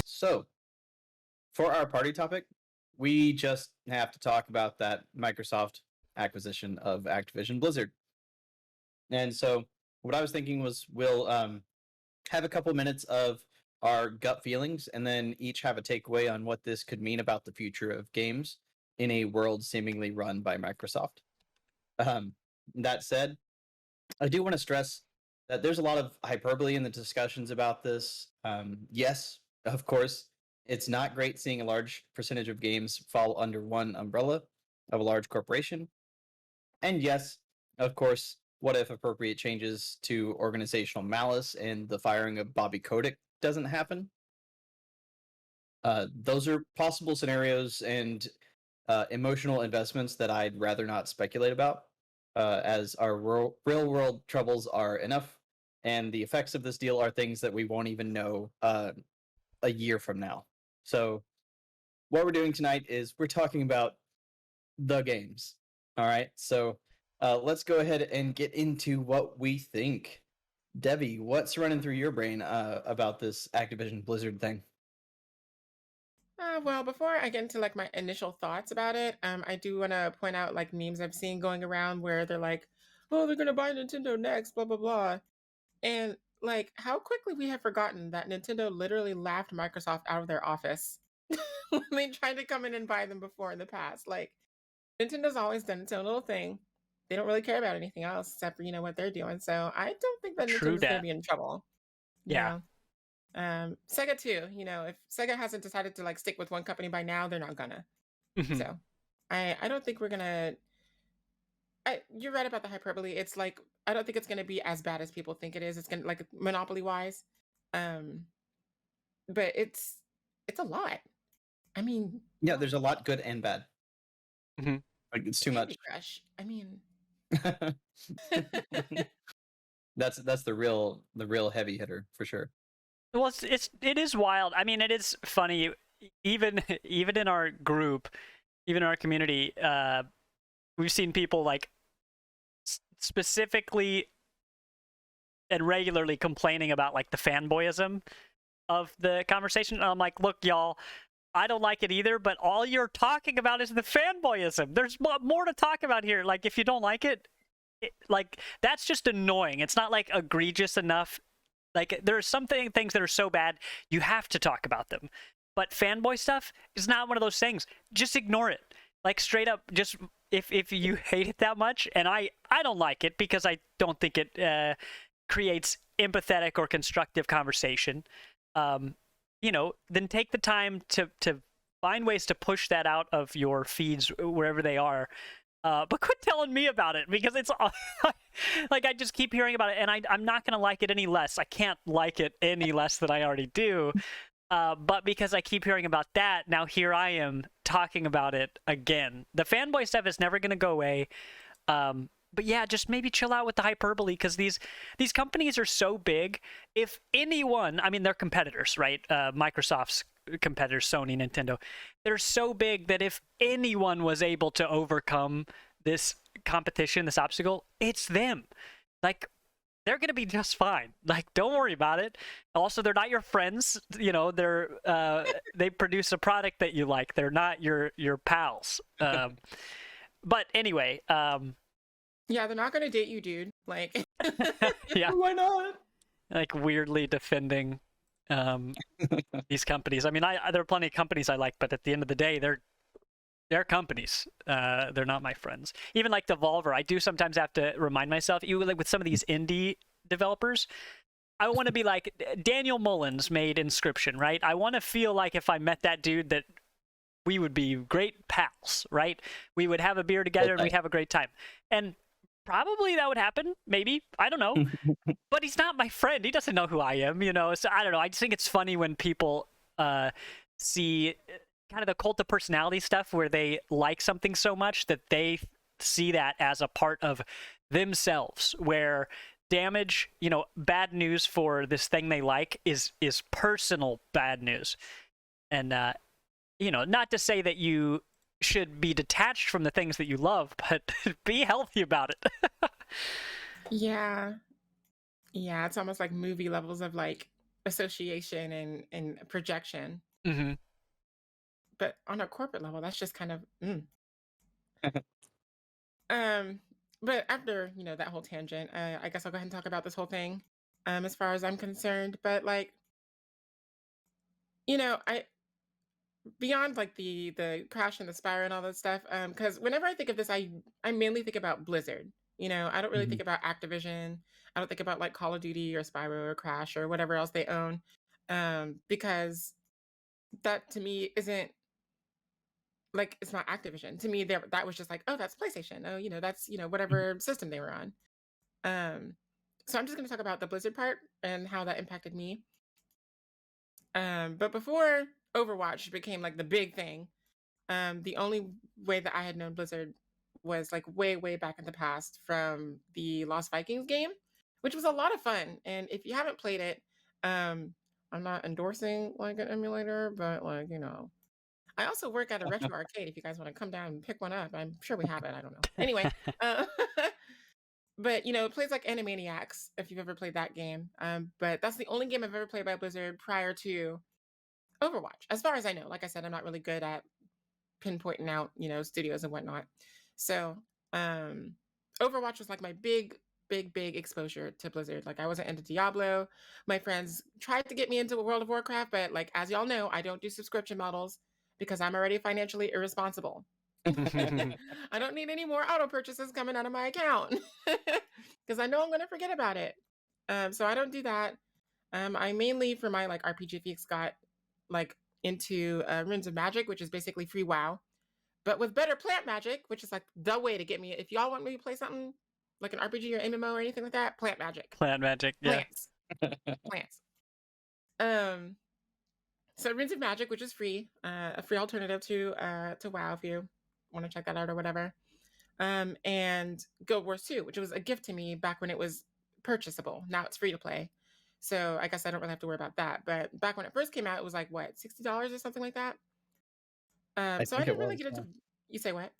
So, for our party topic, we just have to talk about that Microsoft acquisition of Activision Blizzard. And so, what I was thinking was we'll have a couple minutes of our gut feelings and then each have a takeaway on what this could mean about the future of games in a world seemingly run by Microsoft. Um, that said, I do want to stress that there's a lot of hyperbole in the discussions about this. Yes, of course, it's not great seeing a large percentage of games fall under one umbrella of a large corporation. And yes, of course, what if appropriate changes to organizational malice and the firing of Bobby Kotick doesn't happen? Those are possible scenarios and emotional investments that I'd rather not speculate about, as our real world troubles are enough, and the effects of this deal are things that we won't even know a year from now. So, what we're doing tonight is we're talking about the games. All right, so let's go ahead and get into what we think. Debbie, what's running through your brain about this Activision Blizzard thing? Well, before I get into like my initial thoughts about it, I do want to point out like memes I've seen going around where they're like, "Oh, they're gonna buy Nintendo next," blah blah blah, and like how quickly we have forgotten that Nintendo literally laughed Microsoft out of their office when they tried to come in and buy them before in the past. Like Nintendo's always done its own little thing. They don't really care about anything else except for what they're doing. So I don't think that True Nintendo's gonna that. be in trouble. Yeah. Yeah. Sega too, if Sega hasn't decided to like stick with one company by now, they're not gonna. Mhm. So I don't think we're gonna you're right about the hyperbole. It's like I don't think it's gonna be as bad as people think it is. It's gonna like monopoly wise. Um, but it's a lot. I mean, Yeah, there's a lot good and bad. Mhm. Like it's too Candy much. Crush. I mean, That's the real heavy hitter for sure. Well, it is wild. I mean, it is funny. Even even in our group, even in our community, we've seen people like specifically and regularly complaining about like the fanboyism of the conversation. And I'm like, look, y'all, I don't like it either, but all you're talking about is the fanboyism. There's more to talk about here. Like, if you don't like it, like, that's just annoying. It's not like egregious enough. Like, there are some things that are so bad, you have to talk about them. But fanboy stuff is not one of those things. Just ignore it. Like, straight up, just if you hate it that much, and I don't like it because I don't think it creates empathetic or constructive conversation, then take the time to find ways to push that out of your feeds wherever they are. But quit telling me about it because it's like I just keep hearing about it, and I'm not gonna like it any less. I can't like it any less than I already do. But because I keep hearing about that, now here I am talking about it again. The fanboy stuff is never gonna go away. But yeah, just maybe chill out with the hyperbole because these companies are so big. If anyone, I mean, they're competitors, right? Microsoft's competitors, Sony, Nintendo, they're so big that if anyone was able to overcome this competition, this obstacle, it's them. Like, they're gonna be just fine. Like, don't worry about it. Also, they're not your friends. They produce a product that you like. They're not your pals. But anyway, yeah, they're not gonna date you, dude. Like, yeah, Why not? like weirdly defending these companies. I mean, there are plenty of companies I like, but at the end of the day, they're companies. They're not my friends. Even like Devolver, I do sometimes have to remind myself, even like with some of these indie developers, I want to be like Daniel Mullins made Inscription, right? I want to feel like if I met that dude that we would be great pals, right? We would have a beer together and we'd have a great time. And probably that would happen, maybe. I don't know. But he's not my friend. He doesn't know who I am, So I don't know. I just think it's funny when people see kind of the cult of personality stuff where they like something so much that they see that as a part of themselves, where damage, bad news for this thing they like is personal bad news. And not to say that you should be detached from the things that you love, but be healthy about it. yeah, Yeah, it's almost like movie levels of like association and projection. Mm-hmm. But on a corporate level, that's just kind of um but after, that whole tangent, I guess I'll go ahead and talk about this whole thing as far as I'm concerned. But like, I beyond like the crash and the spire and all that stuff, because whenever I think of this, I mainly think about Blizzard. I don't really Mhm. think about Activision. I don't think about like Call of Duty or Spyro or Crash or whatever else they own, because that to me isn't like, it's not Activision. To me, that was just like, oh, that's PlayStation. Oh, that's whatever system they were on. Um, so I'm just going to talk about the Blizzard part and how that impacted me. But before Overwatch became like the big thing, the only way that I had known Blizzard was like way, way back in the past from the Lost Vikings game, which was a lot of fun. And if you haven't played it, I'm not endorsing like an emulator, but like, I also work at a retro arcade. If you guys want to come down and pick one up, I'm sure we have it. I don't know. Anyway, but it plays like Animaniacs if you've ever played that game. But that's the only game I've ever played by Blizzard prior to Overwatch, as far as I know. Like I said, I'm not really good at pinpointing out, studios and whatnot. So, Overwatch was like my big, big, big exposure to Blizzard. Like I wasn't into Diablo. My friends tried to get me into World of Warcraft, but like as y'all know, I don't do subscription models because I'm already financially irresponsible. I don't need any more auto purchases coming out of my account because I know I'm going to forget about it. So I don't do that. I mainly for my like RPG geeks got like into Runes of Magic, which is basically free WoW, but with better plant magic, which is like the way to get me. If y'all want me to play something like an RPG or MMO or anything like that, plant magic. Plant magic, yeah. Plants. So Runes of Magic, which is free, a free alternative to WoW if you want to check that out or whatever. And Guild Wars 2, which was a gift to me back when it was purchasable. Now it's free to play. So I guess I don't really have to worry about that. But back when it first came out, it was like what, $60 or something like that. So I didn't really get into. Yeah. You say what?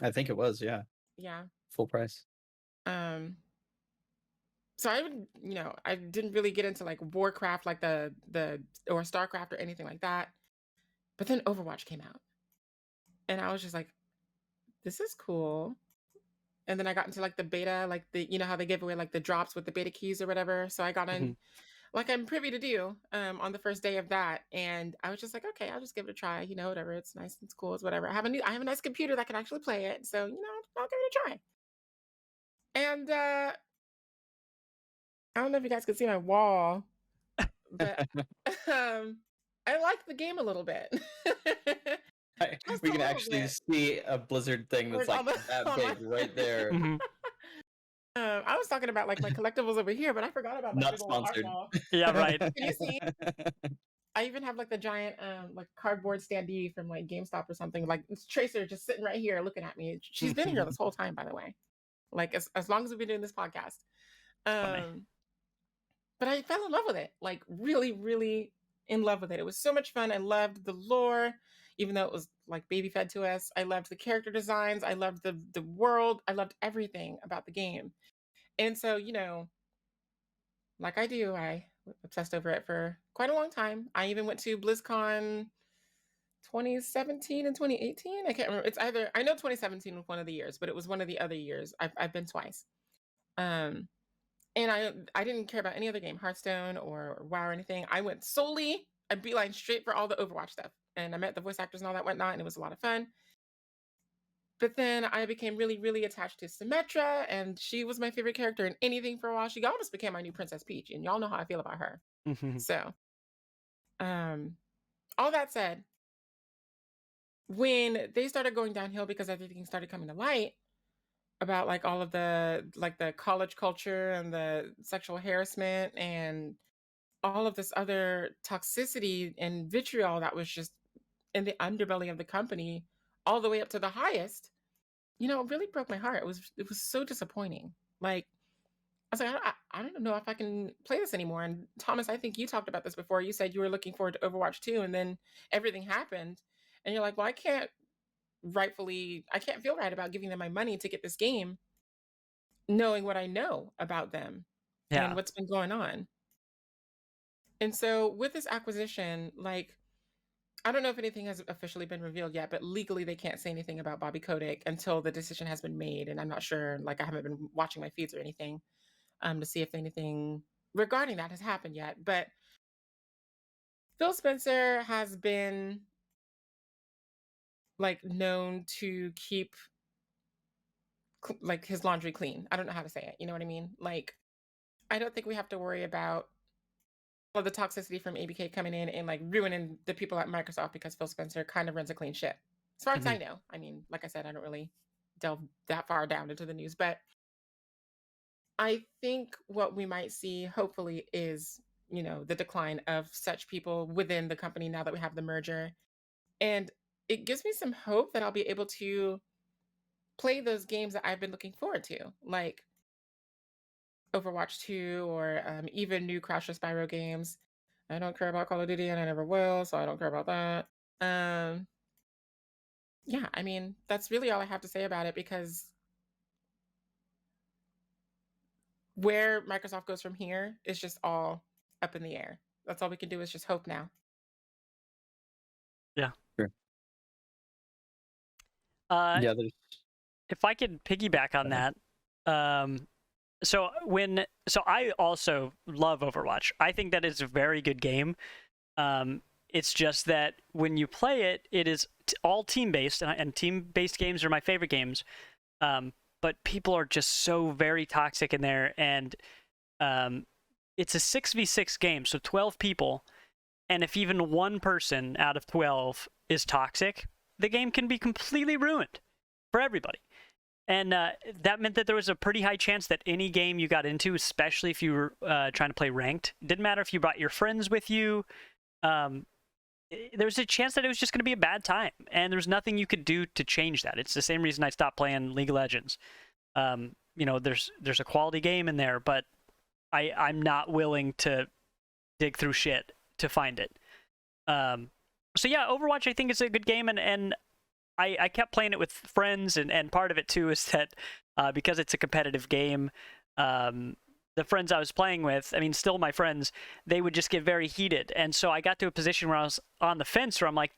I think it was, yeah. Yeah. Full price. So I would, I didn't really get into like Warcraft, like the or StarCraft or anything like that. But then Overwatch came out, and I was just like, this is cool. And then I got into like the beta, like how they give away like the drops with the beta keys or whatever. So I got in, like I'm privy to do, on the first day of that, and I was just like, okay, I'll just give it a try. Whatever, it's nice, it's cool, it's whatever. I have a nice computer that can actually play it, so I'll give it a try. And I don't know if you guys could see my wall, but I like the game a little bit. We can actually see a Blizzard thing that's like that big right there. I was talking about like my collectibles over here, but I forgot about my Not big old sponsored. art wall. Yeah, right. Can you see? I even have like the giant like cardboard standee from like GameStop or something. Like it's Tracer just sitting right here looking at me. She's been here this whole time, by the way. Like as long as we've been doing this podcast. But I fell in love with it. Like really, really in love with it. It was so much fun. I loved the lore, even though it was like baby fed to us. I loved the character designs. I loved the world. I loved everything about the game. And so, like I do, I obsessed over it for quite a long time. I even went to BlizzCon 2017 and 2018. I can't remember. It's either, I know 2017 was one of the years, but it was one of the other years. I've been twice. And I didn't care about any other game, Hearthstone or WoW or anything. I went solely, I beeline straight for all the Overwatch stuff. And I met the voice actors and all that whatnot, and it was a lot of fun. But then I became really, really attached to Symmetra, and she was my favorite character in anything for a while. She almost became my new Princess Peach, and y'all know how I feel about her. So, all that said, when they started going downhill because everything started coming to light about like all of the college culture and the sexual harassment and all of this other toxicity and vitriol that was just in the underbelly of the company all the way up to the highest, it really broke my heart. It was so disappointing. Like I was like, I don't know if I can play this anymore. And Thomas, I think you talked about this before. You said you were looking forward to Overwatch 2, and then everything happened. And you're like, well, I can't feel right about giving them my money to get this game, knowing what I know about them. and what's been going on. And so with this acquisition, like, I don't know if anything has officially been revealed yet, but legally they can't say anything about Bobby Kotick until the decision has been made. And I'm not sure, like, I haven't been watching my feeds or anything to see if anything regarding that has happened yet. But Phil Spencer has been like known to keep like his laundry clean. I don't know how to say it. You know what I mean? Like, I don't think we have to worry about all the toxicity from ABK coming in and like ruining the people at Microsoft because Phil Spencer kind of runs a clean ship. As far as I know. I mean, like I said, I don't really delve that far down into the news, but I think what we might see, hopefully, is, you know, the decline of such people within the company now that we have the merger. And it gives me some hope that I'll be able to play those games that I've been looking forward to, like Overwatch 2 or even new Crash or Spyro games. I don't care about Call of Duty and I never will, so I don't care about that. Yeah, I mean, that's really all I have to say about it because where Microsoft goes from here is just all up in the air. That's all we can do is just hope now. Yeah. Sure. Yeah, if I could piggyback on that, so I also love Overwatch. I think that is a very good game. It's just that when you play it, it is all team-based, and team-based games are my favorite games. But people are just so very toxic in there, and it's a 6v6 game, so 12 people, and if even one person out of 12 is toxic, the game can be completely ruined for everybody. And that meant that there was a pretty high chance that any game you got into, especially if you were trying to play ranked, didn't matter if you brought your friends with you, there was a chance that it was just going to be a bad time, and there's nothing you could do to change that. It's the same reason I stopped playing League of Legends. You know, there's a quality game in there, but I'm not willing to dig through shit to find it. So yeah, Overwatch I think is a good game, and I kept playing it with friends, and part of it too is that because it's a competitive game, the friends I was playing with, I mean, still my friends, they would just get very heated. And so I got to a position where I was on the fence where I'm like,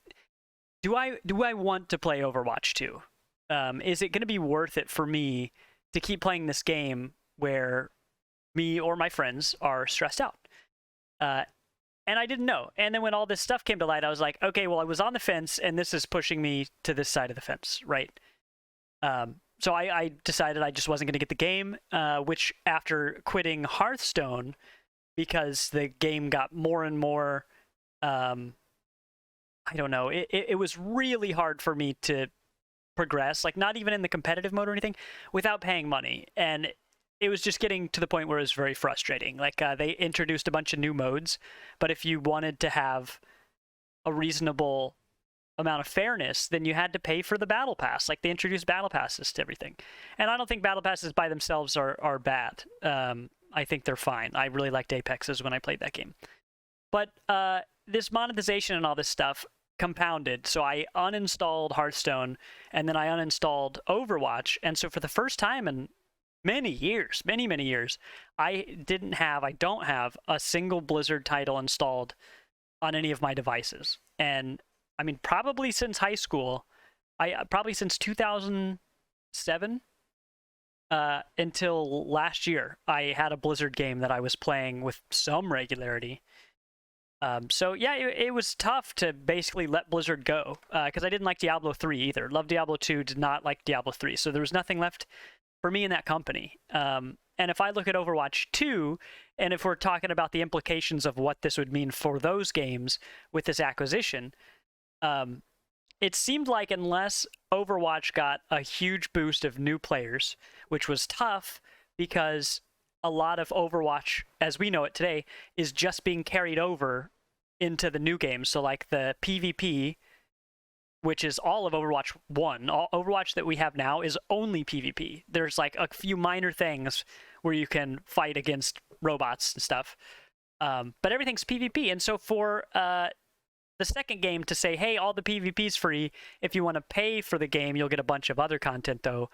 do I want to play Overwatch 2? Is it going to be worth it for me to keep playing this game where me or my friends are stressed out? And I didn't know. And then when all this stuff came to light, I was like, okay, well, I was on the fence, and this is pushing me to this side of the fence, right? So I decided I just wasn't going to get the game, which after quitting Hearthstone, because the game got more and more, I don't know, it was really hard for me to progress, like not even in the competitive mode or anything, without paying money. And it was just getting to the point where it was very frustrating. Like they introduced a bunch of new modes, but if you wanted to have a reasonable amount of fairness, then you had to pay for the battle pass. Like they introduced battle passes to everything, and I don't think battle passes by themselves are bad. I think they're fine. I really liked Apexes when I played that game, but this monetization and all this stuff compounded. So I uninstalled Hearthstone, and then I uninstalled Overwatch, and so for the first time in many years, I don't have a single Blizzard title installed on any of my devices. And I mean, probably since high school, probably since 2007 until last year, I had a Blizzard game that I was playing with some regularity. So yeah, it was tough to basically let Blizzard go because I didn't like Diablo 3 either. Loved Diablo 2, did not like Diablo 3. So there was nothing left for me in that company. And if I look at Overwatch 2, and if we're talking about the implications of what this would mean for those games with this acquisition, it seemed like unless Overwatch got a huge boost of new players, which was tough because a lot of Overwatch, as we know it today, is just being carried over into the new games. So like the PvP, which is all of Overwatch 1. All Overwatch that we have now is only PvP. There's like a few minor things where you can fight against robots and stuff. But everything's PvP. And so for the second game to say, hey, all the PvP's free. If you want to pay for the game, you'll get a bunch of other content, though.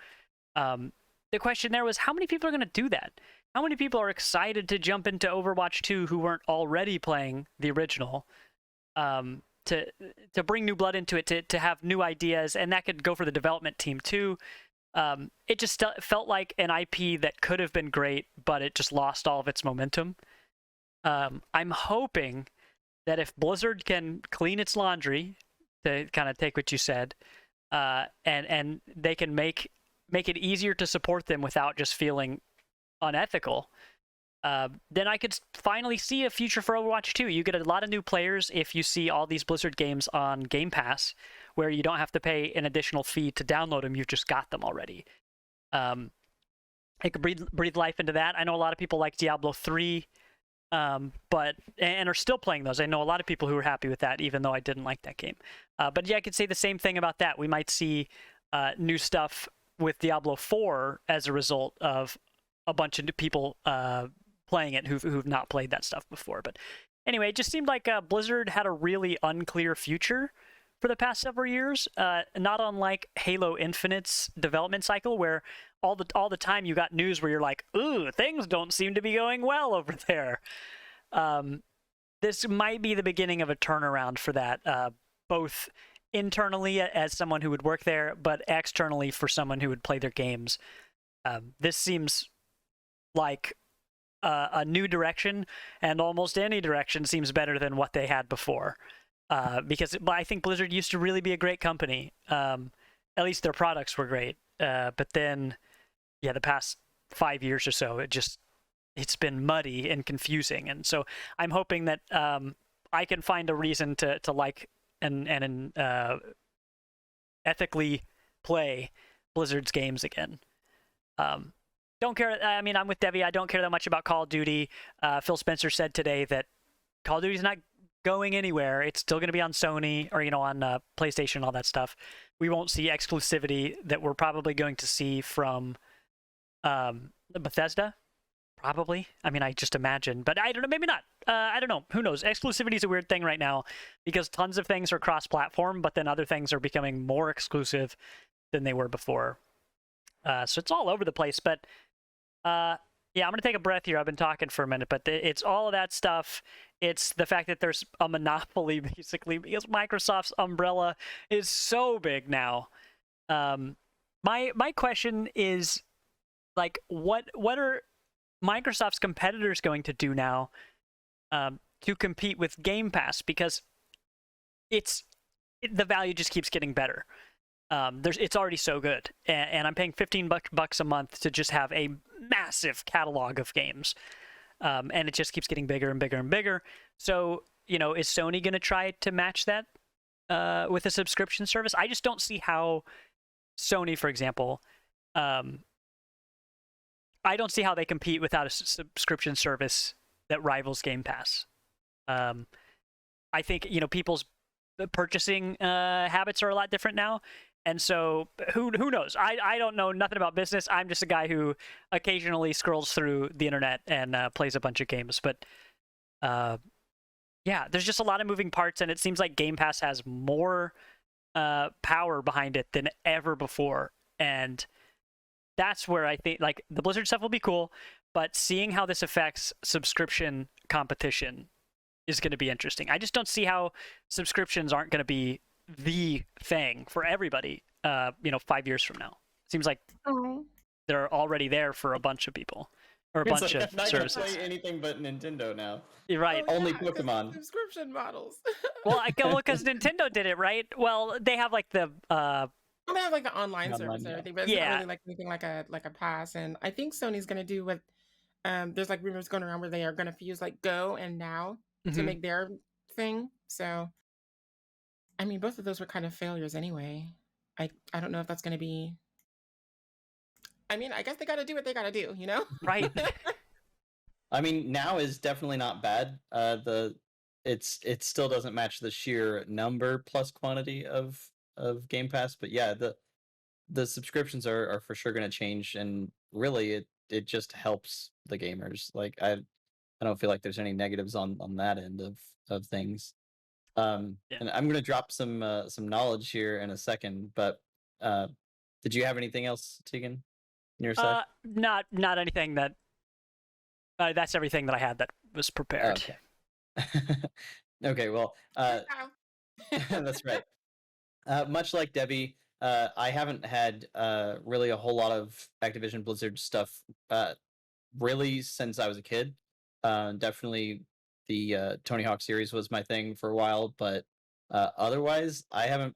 the question there was, how many people are going to do that? How many people are excited to jump into Overwatch 2 who weren't already playing the original? To bring new blood into it, to have new ideas, and that could go for the development team too. It just felt like an IP that could have been great, but it just lost all of its momentum. I'm hoping that if Blizzard can clean its laundry, to kind of take what you said, and they can make it easier to support them without just feeling unethical, then I could finally see a future for Overwatch 2. You get a lot of new players if you see all these Blizzard games on Game Pass, where you don't have to pay an additional fee to download them. You've just got them already. It could breathe life into that. I know a lot of people like Diablo 3, but are still playing those. I know a lot of people who are happy with that, even though I didn't like that game. But yeah, I could say the same thing about that. We might see new stuff with Diablo 4 as a result of a bunch of new people playing it who've not played that stuff before. But anyway, it just seemed like Blizzard had a really unclear future for the past several years, not unlike Halo Infinite's development cycle, where all the time you got news where you're like, ooh, things don't seem to be going well over there. This might be the beginning of a turnaround for that, both internally as someone who would work there, but externally for someone who would play their games. This seems like a new direction, and almost any direction seems better than what they had before. Because I think Blizzard used to really be a great company. At least their products were great. But then, yeah, the past 5 years or so, it's been muddy and confusing. And so I'm hoping that I can find a reason to like and ethically play Blizzard's games again. Don't care. I mean, I'm with Debbie. I don't care that much about Call of Duty. Phil Spencer said today that Call of Duty's not going anywhere. It's still going to be on Sony or on PlayStation and all that stuff. We won't see exclusivity that we're probably going to see from Bethesda. Probably. I mean, I just imagine, but I don't know. Maybe not. I don't know. Who knows? Exclusivity is a weird thing right now because tons of things are cross-platform, but then other things are becoming more exclusive than they were before. So it's all over the place. But yeah, I'm going to take a breath here. I've been talking for a minute, but it's all of that stuff. It's the fact that there's a monopoly, basically, because Microsoft's umbrella is so big now. My question is, like, what are Microsoft's competitors going to do now to compete with Game Pass? Because the value just keeps getting better. It's already so good, and I'm paying $15 a month to just have a massive catalog of games, and it just keeps getting bigger and bigger and bigger. So, is Sony going to try to match that with a subscription service? I just don't see how Sony, for example, I don't see how they compete without a subscription service that rivals Game Pass. I think people's purchasing habits are a lot different now. And so who knows? I don't know nothing about business. I'm just a guy who occasionally scrolls through the internet and plays a bunch of games. But yeah, there's just a lot of moving parts, and it seems like Game Pass has more power behind it than ever before. And that's where I think like the Blizzard stuff will be cool, but seeing how this affects subscription competition is going to be interesting. I just don't see how subscriptions aren't going to be the thing for everybody 5 years from now. Seems like they're already there for a bunch of people or a bunch of services. I'm not play anything but Nintendo now. You're right. Oh, Only yeah, Pokemon. Subscription models. Well, because Nintendo did it, right? Well, they have like the they have like the online service and yeah. everything, but it's not really like anything like a pass. And I think Sony's gonna do what there's like rumors going around where they are gonna fuse like Go and Now to make their thing. So I mean, both of those were kind of failures anyway. I don't know if that's gonna be. I mean, I guess they gotta do what they gotta do, Right. I mean, Now is definitely not bad. It still doesn't match the sheer number plus quantity of Game Pass, but yeah, the subscriptions are for sure going to change, and really it just helps the gamers. Like I don't feel like there's any negatives on that end of things. And I'm going to drop some knowledge here in a second, but did you have anything else, Tegan? your side? Not anything that. That's everything that I had that was prepared. Okay. Okay. Well, Wow. that's right. Much like Debbie, I haven't had really a whole lot of Activision Blizzard stuff really since I was a kid. Definitely the Tony Hawk series was my thing for a while, but otherwise, I haven't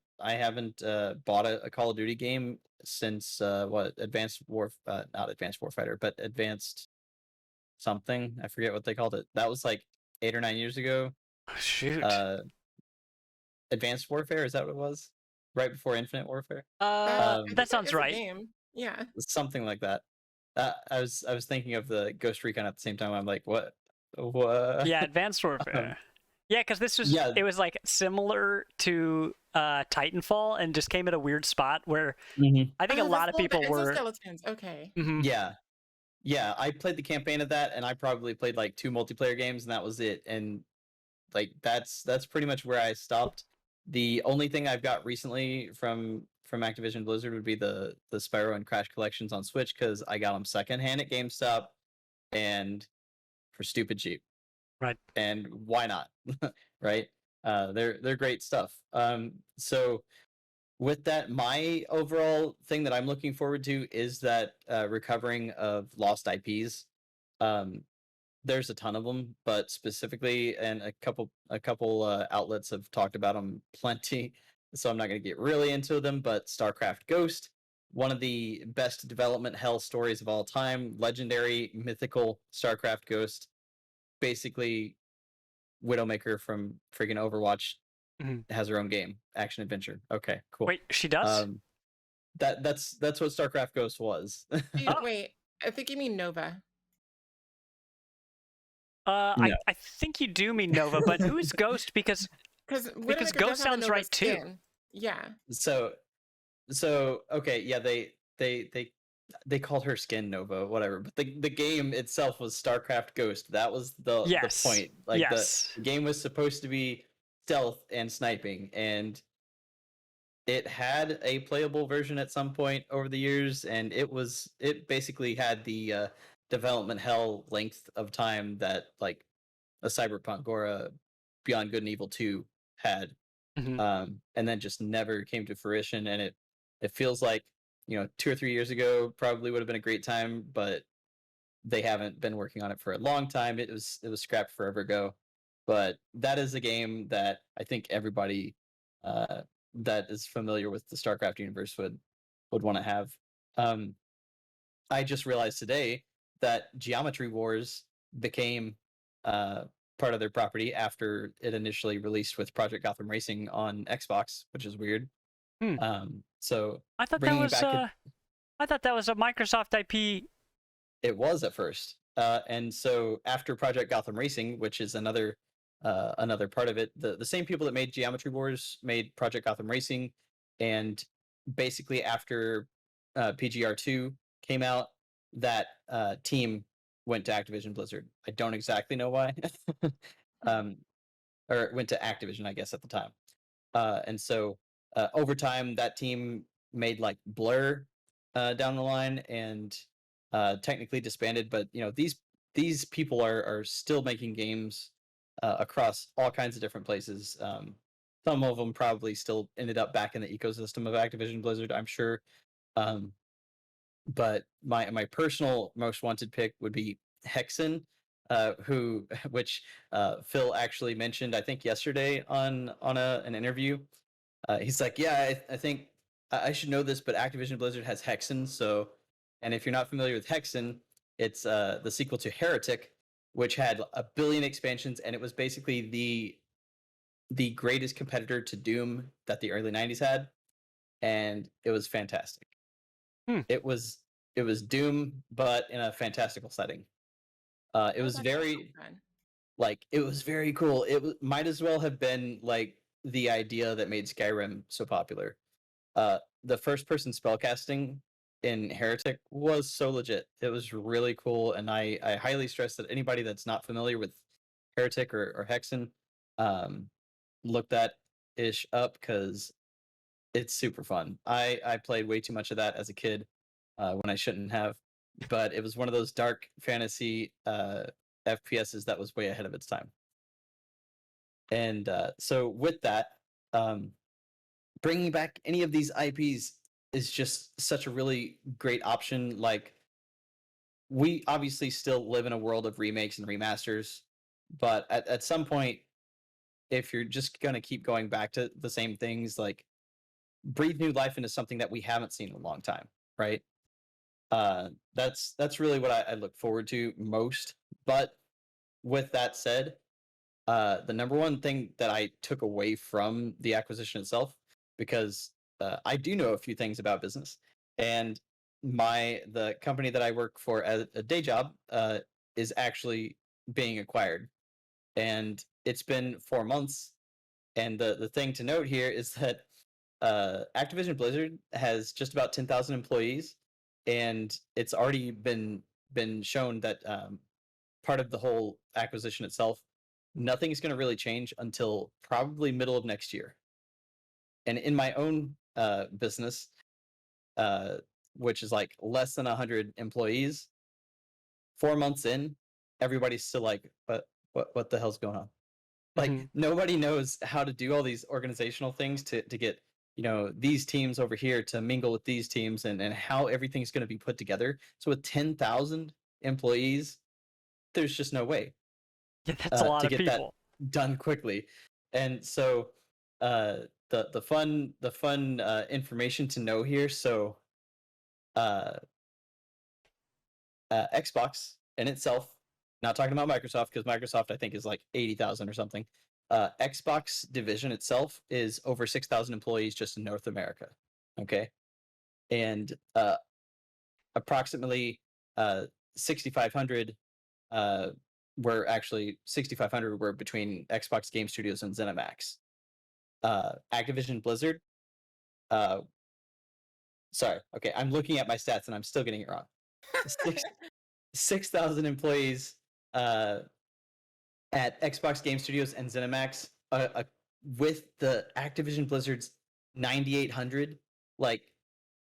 bought a Call of Duty game since what not Advanced Warfighter, but Advanced something. I forget what they called it. That was like 8 or 9 years ago. Shoot. Advanced Warfare, is that what it was? Right before Infinite Warfare? I think That sounds is a right. game. Yeah. Something like that. I was thinking of the Ghost Recon at the same time. I'm like, what? Yeah, Advanced Warfare. Yeah, because this was Yeah. it was like similar to Titanfall, and just came at a weird spot where I think a lot of people were. Exoskeletons. Okay. Mhm. Yeah. I played the campaign of that, and I probably played like 2 multiplayer games, and that was it. And like that's pretty much where I stopped. The only thing I've got recently from Activision Blizzard would be the Spyro and Crash collections on Switch, because I got them secondhand at GameStop and for stupid cheap. Right. And why not? Right? They're great stuff. So with that, my overall thing that I'm looking forward to is that recovering of lost IPs. Um, there's a ton of them, but specifically, and a couple outlets have talked about them plenty. So I'm not going to get really into them. But StarCraft Ghost, one of the best development hell stories of all time, legendary, mythical StarCraft Ghost, basically Widowmaker from freaking Overwatch has her own game, action adventure. Okay, cool. Wait, she does? That's what StarCraft Ghost was. Wait, I think you mean Nova. I think you do mean Nova, but who's Ghost? Because Ghost sounds right too. Yeah. So okay, yeah, they called her Skin Nova, whatever. But the game itself was StarCraft Ghost. That was the point. Like the game was supposed to be stealth and sniping, and it had a playable version at some point over the years, and it basically had the development hell length of time that like a Cyberpunk or a Beyond Good and Evil 2 had. And then just never came to fruition. And it feels like 2 or 3 years ago probably would have been a great time, but they haven't been working on it for a long time. It was scrapped forever ago. But that is a game that I think everybody that is familiar with the StarCraft universe would want to have. I just realized today that Geometry Wars became part of their property after it initially released with Project Gotham Racing on Xbox, which is weird. So I thought that was a Microsoft IP. It was at first, and so after Project Gotham Racing, which is another part of it, the same people that made Geometry Wars made Project Gotham Racing, and basically after PGR2 came out, that team went to Activision Blizzard. I don't exactly know why, or it went to Activision, I guess, at the time. And so over time, that team made like Blur down the line, and technically disbanded. But these people are still making games across all kinds of different places. Some of them probably still ended up back in the ecosystem of Activision Blizzard, I'm sure. But my personal most wanted pick would be Hexen, which Phil actually mentioned, I think yesterday on an interview. He's like, yeah, I think I should know this, but Activision Blizzard has Hexen. So, and if you're not familiar with Hexen, it's the sequel to Heretic, which had a billion expansions, and it was basically the greatest competitor to Doom that the early '90s had, and it was fantastic. It was Doom, but in a fantastical setting. It was very it was very cool. Might as well have been like the idea that made Skyrim so popular. The first person spellcasting in Heretic was so legit. It was really cool, and I highly stress that anybody that's not familiar with Heretic or Hexen, look that ish up, because it's super fun. I played way too much of that as a kid, when I shouldn't have. But it was one of those dark fantasy FPSs that was way ahead of its time. And so with that, bringing back any of these IPs is just such a really great option. Like, we obviously still live in a world of remakes and remasters, but at some point, if you're just going to keep going back to the same things, like, breathe new life into something that we haven't seen in a long time, right? That's really what I look forward to most. But with that said, the number one thing that I took away from the acquisition itself, because I do know a few things about business, and the company that I work for as a day job is actually being acquired, and it's been 4 months. And the thing to note here is that Activision Blizzard has just about 10,000 employees, and it's already been shown that part of the whole acquisition itself, nothing is going to really change until probably middle of next year. And in my own business, uh, which is like less than 100 employees, 4 months in, everybody's still like, what the hell's going on? Like, nobody knows how to do all these organizational things to get, these teams over here to mingle with these teams, and how everything's going to be put together. So with 10,000 employees, there's just no way Yeah, that's a lot to of get people. that done quickly. And so the fun information to know here. So Xbox in itself, not talking about Microsoft, because Microsoft I think is like 80,000 or something. Xbox division itself is over 6,000 employees just in North America. Okay, and approximately 6,500 were actually 6,500 were between Xbox Game Studios and ZeniMax. Activision Blizzard. Sorry. Okay, I'm looking at my stats and I'm still getting it wrong. 6,000 employees at Xbox Game Studios and ZeniMax, with the Activision Blizzard's 9,800. Like,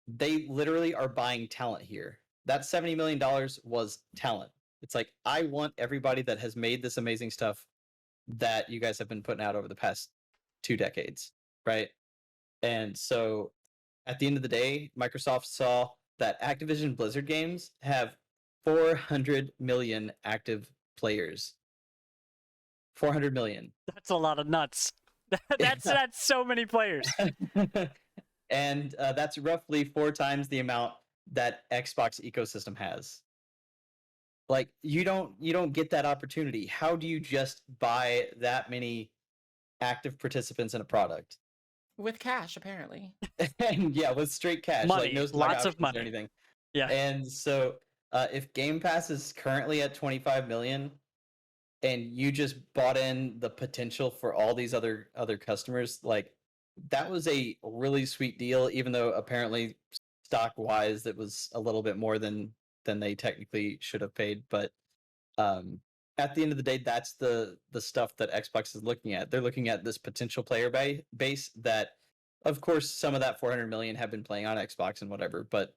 they literally are buying talent here. That $70 million was talent. It's like, I want everybody that has made this amazing stuff that you guys have been putting out over the past 2 decades, right? And so at the end of the day, Microsoft saw that Activision Blizzard games have 400 million active players. 400 million. That's a lot of nuts. That's so many players. And that's roughly 4 times the amount that Xbox ecosystem has. Like, you don't get that opportunity. How do you just buy that many active participants in a product? With cash, apparently. And yeah, with straight cash, Money, like no stock lots of options money. or anything. Yeah. And so if Game Pass is currently at 25 million, and you just bought in the potential for all these other customers, like, that was a really sweet deal, even though apparently stock wise it was a little bit more than they technically should have paid. But at the end of the day, that's the stuff that Xbox is looking at. They're looking at this potential player base that, of course, some of that 400 million have been playing on Xbox and whatever, but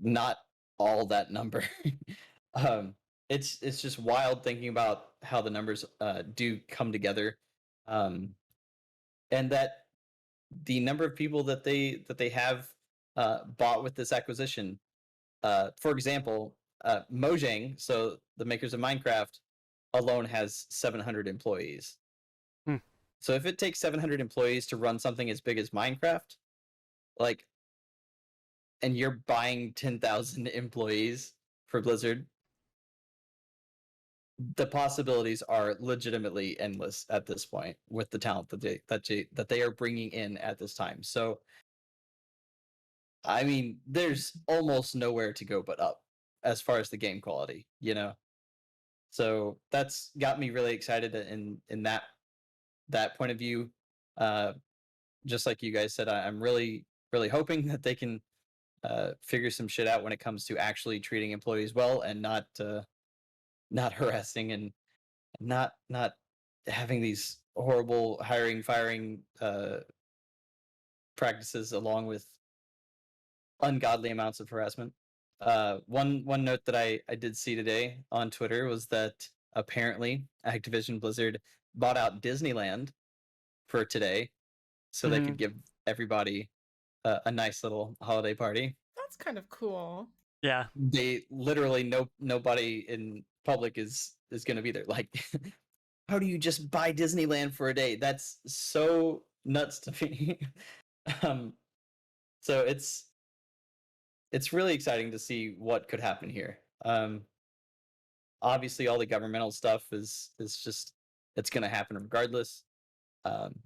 not all that number. It's just wild thinking about how the numbers do come together, and that the number of people that they have bought with this acquisition. For example, Mojang, so the makers of Minecraft, alone has 700 employees. So if it takes 700 employees to run something as big as Minecraft, like, and you're buying 10,000 employees for Blizzard, the possibilities are legitimately endless at this point with the talent that they are bringing in at this time. So, I mean, there's almost nowhere to go but up as far as the game quality, So that's got me really excited in that point of view. Just like you guys said, I'm really hoping that they can figure some shit out when it comes to actually treating employees well, and not harassing, and not having these horrible hiring firing practices, along with ungodly amounts of harassment. One note that I did see today on Twitter was that apparently Activision Blizzard bought out Disneyland for today, so they could give everybody a nice little holiday party. That's kind of cool. Yeah. They literally nobody in public is going to be there. Like, how do you just buy Disneyland for a day? That's so nuts to me. So it's really exciting to see what could happen here. Obviously, all the governmental stuff is just it's going to happen regardless.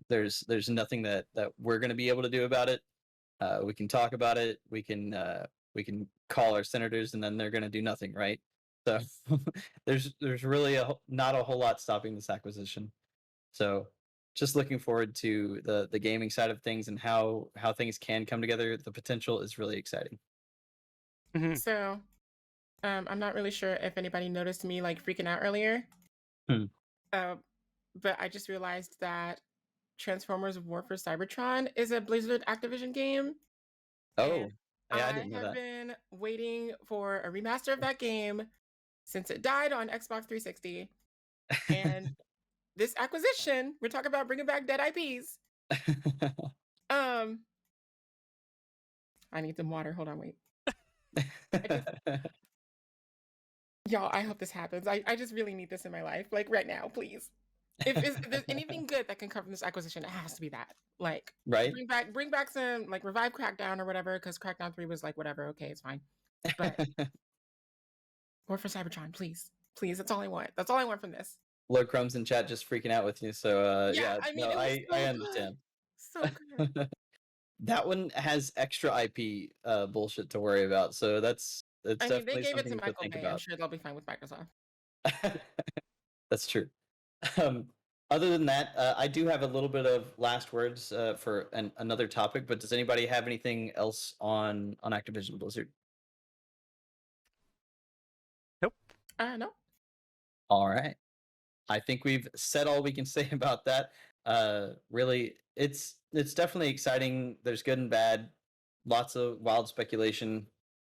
There's nothing that we're going to be able to do about it. We can talk about it. We can call our senators, and then they're going to do nothing, right? So there's really not a whole lot stopping this acquisition. So just looking forward to the gaming side of things and how things can come together. The potential is really exciting. So, I'm not really sure if anybody noticed me like freaking out earlier. But I just realized that Transformers War for Cybertron is a Blizzard Activision game. Oh, yeah, I didn't know have that. been waiting for a remaster of that game since it died on Xbox 360. And this acquisition, we're talking about bringing back dead IPs. I need some water. Hold on, wait. Y'all, I hope this happens. I just really need this in my life, like right now, please. If there's anything good that can come from this acquisition, it has to be that. Like, right? Bring back some, like, revive Crackdown or whatever, because Crackdown 3 was like, whatever, okay, it's fine. But War for Cybertron, please. Please, that's all I want. That's all I want from this. Lord Crumb's in chat just freaking out with you, so yeah, I mean, no, I understand. So good. That one has extra IP bullshit to worry about, so that's definitely they gave it something to Michael think Bay. about. I'm sure they'll be fine with Microsoft. That's true. Other than that, I do have a little bit of last words for another topic, but does anybody have anything else on Activision Blizzard? Nope. No. All right. I think we've said all we can say about that. Really, it's definitely exciting. There's good and bad, lots of wild speculation,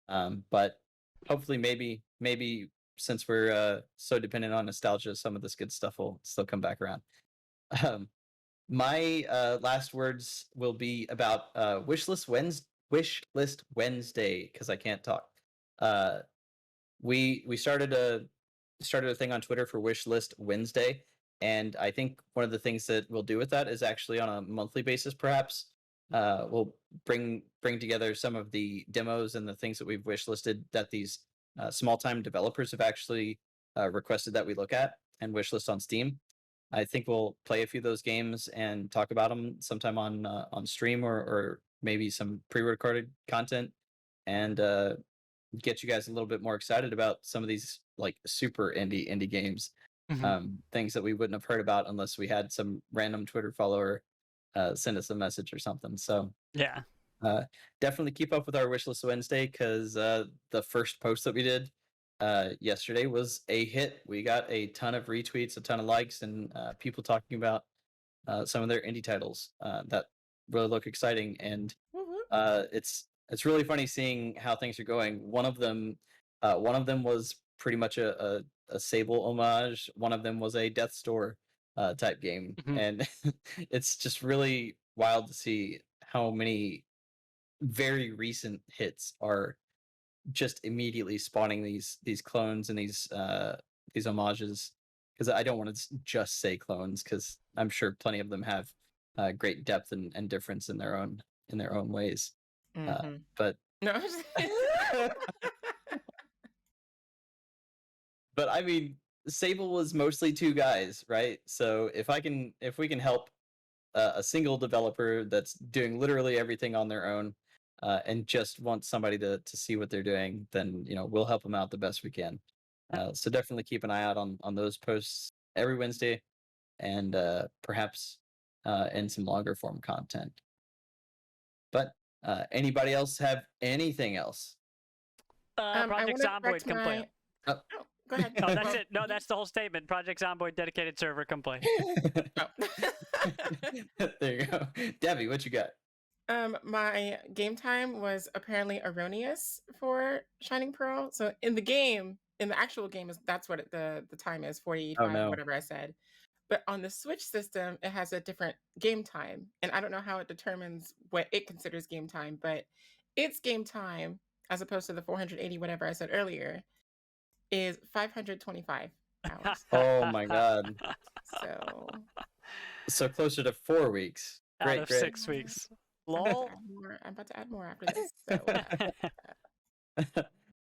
but hopefully, maybe since we're so dependent on nostalgia, some of this good stuff will still come back around. My last words will be about Wishlist Wednesday, because I can't talk. We started a thing on Twitter for Wishlist Wednesday, and I think one of the things that we'll do with that is actually on a monthly basis, perhaps. We'll bring together some of the demos and the things that we've wishlisted that these small-time developers have actually requested that we look at and wishlist on Steam. I think we'll play a few of those games and talk about them sometime on stream or maybe some pre-recorded content, and get you guys a little bit more excited about some of these like super indie games, things that we wouldn't have heard about unless we had some random Twitter follower send us a message or something. So yeah, definitely keep up with our Wishlist Wednesday, because the first post that we did yesterday was a hit. We got a ton of retweets, a ton of likes, and people talking about some of their indie titles that really look exciting. And it's really funny seeing how things are going. One of them was pretty much a Sable homage. One of them was a Death's Door type game, and it's just really wild to see how many very recent hits are just immediately spawning these clones and these homages. Because I don't want to just say clones, because I'm sure plenty of them have great depth and difference in their own ways. But no. But I mean, Sable was mostly two guys, right? So if we can help a single developer that's doing literally everything on their own, and just want somebody to see what they're doing, then we'll help them out the best we can. So definitely keep an eye out on those posts every Wednesday, and perhaps in some longer form content. But anybody else have anything else? Project Zomboid can play. Oh, go ahead. No, that's it. No, that's the whole statement. Project Zomboid dedicated server can play. There you go. Debbie, what you got? My game time was apparently erroneous for Shining Pearl. So in the actual game, that's what the time is, 45, Oh no. whatever I said. But on the Switch system, it has a different game time. And I don't know how it determines what it considers game time, but its game time, as opposed to the 480, whatever I said earlier, is 525 hours. Oh my god. So So closer to 4 weeks. Out Great, of great. 6 weeks. I'm about to Lol. add more. I'm about to add more after this. So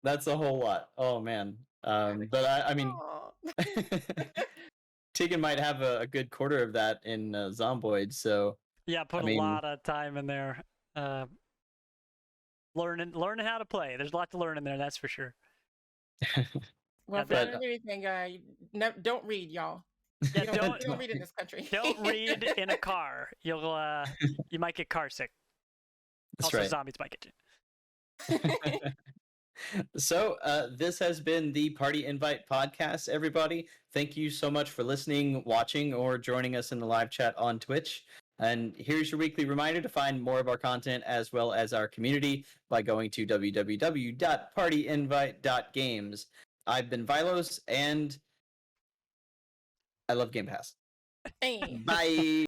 That's a whole lot. Oh man. But I mean, Aw. Tegan might have a good quarter of that in Zomboid, so Yeah, put I mean- a lot of time in there. Learning how to play. There's a lot to learn in there, that's for sure. Well, if Yeah, you but- don't do anything, don't read, y'all. Yeah, You don't read in this country. Don't read in a car. You'll you might get car sick. That's Also, right. zombies might get you. So this has been the Party Invite podcast, everybody. Thank you so much for listening, watching, or joining us in the live chat on Twitch. And here's your weekly reminder to find more of our content as well as our community by going to www.partyinvite.games. I've been Vilos, and I love Game Pass. Hey. Bye.